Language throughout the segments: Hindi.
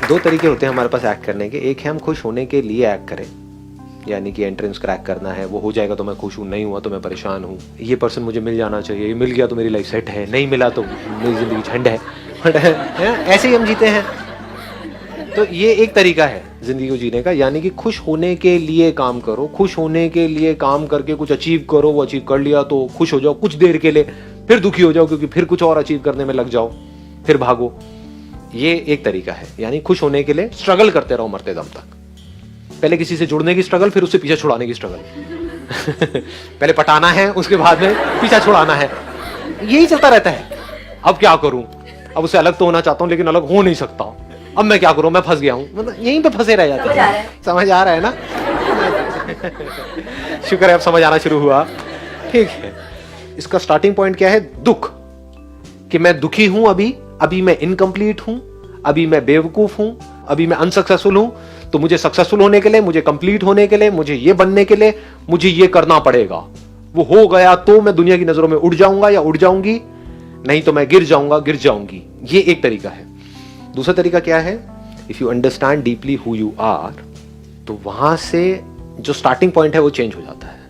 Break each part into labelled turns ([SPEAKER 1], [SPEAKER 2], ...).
[SPEAKER 1] दो तरीके होते हैं हमारे पास एक्ट करने के। एक है हम खुश होने के लिए एक्ट करें, यानी कि एंट्रेंस क्रैक करना है, वो हो जाएगा तो मैं खुश हूँ, नहीं हुआ तो मैं परेशान हूँ, ये पर्सन मुझे मिल जाना चाहिए, ये मिल गया तो मेरी लाइफ सेट है, नहीं मिला तो मेरी जिंदगी झंड है। ऐसे ही हम जीते हैं। तो ये एक तरीका है जिंदगी को जीने का, यानी कि खुश होने के लिए काम करो, खुश होने के लिए काम करके कुछ अचीव करो, वो अचीव कर लिया तो खुश हो जाओ कुछ देर के लिए, फिर दुखी हो जाओ क्योंकि फिर कुछ और अचीव करने में लग जाओ, फिर भागो। ये एक तरीका है, यानी खुश होने के लिए स्ट्रगल करते रहो मरते दम तक। पहले किसी से जुड़ने की स्ट्रगल, फिर उससे पीछा छुड़ाने की स्ट्रगल। पहले पटाना है, उसके बाद में पीछा छुड़ाना है, यही चलता रहता है। अब क्या करूं, अब उससे अलग तो होना चाहता हूं लेकिन अलग हो नहीं सकता, अब मैं क्या करूं, मैं फंस गया हूं, मतलब यहीं पे फंसे रह जाते हैं। समझ आ रहा है ना? शुक्र है अब समझ आना शुरू हुआ। ठीक है, इसका स्टार्टिंग पॉइंट क्या है? दुख, कि मैं दुखी हूं, अभी मैं इनकम्प्लीट हूं, अभी मैं बेवकूफ हूं, अभी मैं अनसक्सेसफुल हूं, तो मुझे सक्सेसफुल होने के लिए, मुझे कंप्लीट होने के लिए, मुझे ये बनने के लिए मुझे ये करना पड़ेगा। वो हो गया तो मैं दुनिया की नजरों में उड़ जाऊंगा या उड़ जाऊंगी, नहीं तो मैं गिर जाऊंगा, गिर जाऊंगी। ये एक तरीका है। दूसरा तरीका क्या है? If you understand deeply who you are, तो वहां से जो स्टार्टिंग पॉइंट है वो चेंज हो जाता है।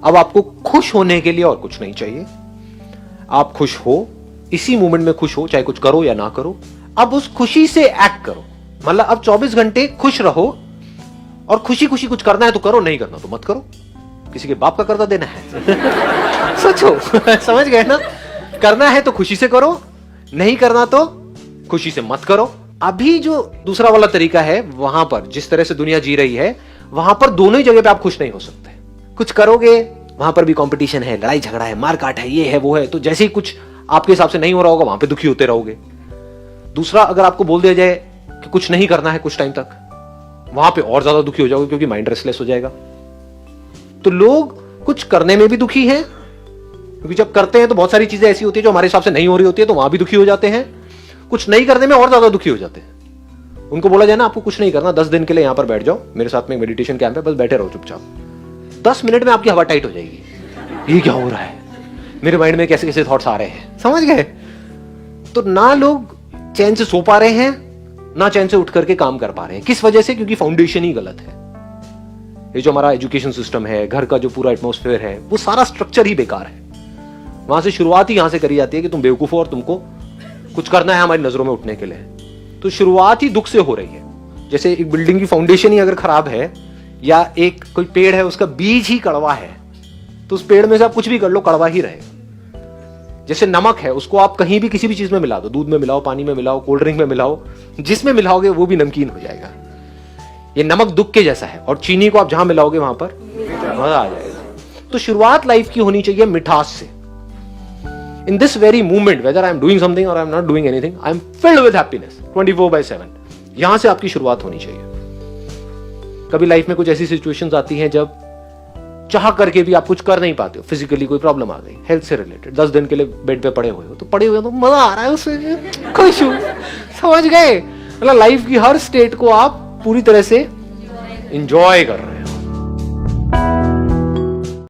[SPEAKER 1] अब आपको खुश होने के लिए और कुछ नहीं चाहिए। आप खुश हो, इसी मोमेंट में खुश हो, चाहे कुछ करो या ना करो। अब उस खुशी से एक्ट करो, मतलब अब 24 घंटे खुश रहो, और खुशी खुशी कुछ करना है तो करो, नहीं करना तो मत करो। किसी के बाप का कर्जा देना है? सोचो। समझ गए ना? करना है तो खुशी से करो, नहीं करना तो खुशी से मत करो। अभी जो दूसरा वाला तरीका है, वहां पर जिस तरह से दुनिया जी रही है, वहां पर दोनों ही जगह पे आप खुश नहीं हो सकते। कुछ करोगे, वहां पर भी कंपटीशन है, लड़ाई झगड़ा है, मारकाट है, ये है वो है, तो जैसे ही कुछ आपके हिसाब से नहीं हो रहा होगा, वहां पे दुखी होते रहोगे। दूसरा, अगर आपको बोल दिया जाए कि कुछ नहीं करना है कुछ टाइम तक, वहां पे और ज्यादा दुखी हो जाओगे क्योंकि माइंड रेस्टलेस हो जाएगा। तो लोग कुछ करने में भी दुखी हैं, क्योंकि जब करते हैं तो बहुत सारी चीजें ऐसी होती है जो हमारे हिसाब से नहीं हो रही होती है, तो वहां भी दुखी हो जाते हैं। कुछ नहीं करने में और ज्यादा दुखी हो जाते हैं। उनको बोला जाए ना, आपको कुछ नहीं करना, 10 दिन के लिए यहां पर बैठ जाओ, मेरे साथ में मेडिटेशन कैंप है, बस बैठे रहो चुपचाप, 10 मिनट में आपकी हवा टाइट हो जाएगी। ये क्या हो रहा है, मेरे माइंड में कैसे कैसे थॉट्स आ रहे हैं, समझ गए? तो ना लोग चैन से सो पा रहे हैं, ना चैन से उठ करके काम कर पा रहे हैं। किस वजह से? क्योंकि फाउंडेशन ही गलत है। ये जो हमारा एजुकेशन सिस्टम है, घर का जो पूरा एटमॉस्फेयर है, वो सारा स्ट्रक्चर ही बेकार है। वहां से शुरुआत ही यहां से करी जाती है कि तुम बेवकूफ हो और तुमको कुछ करना है हमारी नजरों में उठने के लिए। तो शुरुआत ही दुख से हो रही है। जैसे एक बिल्डिंग की फाउंडेशन ही अगर खराब है, या एक कोई पेड़ है उसका बीज ही कड़वा है, तो उस पेड़ में से आप कुछ भी कर लो, कड़वा ही रहेगा। जैसे नमक है, उसको आप कहीं भी किसी भी चीज में मिला दो, दूध में मिलाओ, पानी में मिलाओ, कोल्ड ड्रिंक में मिलाओ, जिसमें मिलाओगे वो भी नमकीन हो जाएगा। ये नमक दुख के जैसा है, और चीनी को आप जहां मिलाओगे वहां पर मजा आ जाएगा। तो शुरुआत लाइफ की होनी चाहिए मिठास से। In this very moment, whether I am doing something or I am not doing anything, I am filled with happiness 24/7. यहां से आपकी शुरुआत होनी चाहिए। कभी लाइफ में कुछ ऐसी सिचुएशंस आती हैं जब चाह करके भी आप कुछ कर नहीं पाते हो, फिजिकली कोई प्रॉब्लम आ गई, हेल्थ से रिलेटेड, 10 दिन के लिए बेड पे पड़े हुए हो, तो पड़े हुए तो मजा आ रहा है उसमें, खुश हूं, समझ गए? मतलब लाइफ की हर स्टेट को आप पूरी तरह से एंजॉय कर रहे हैं।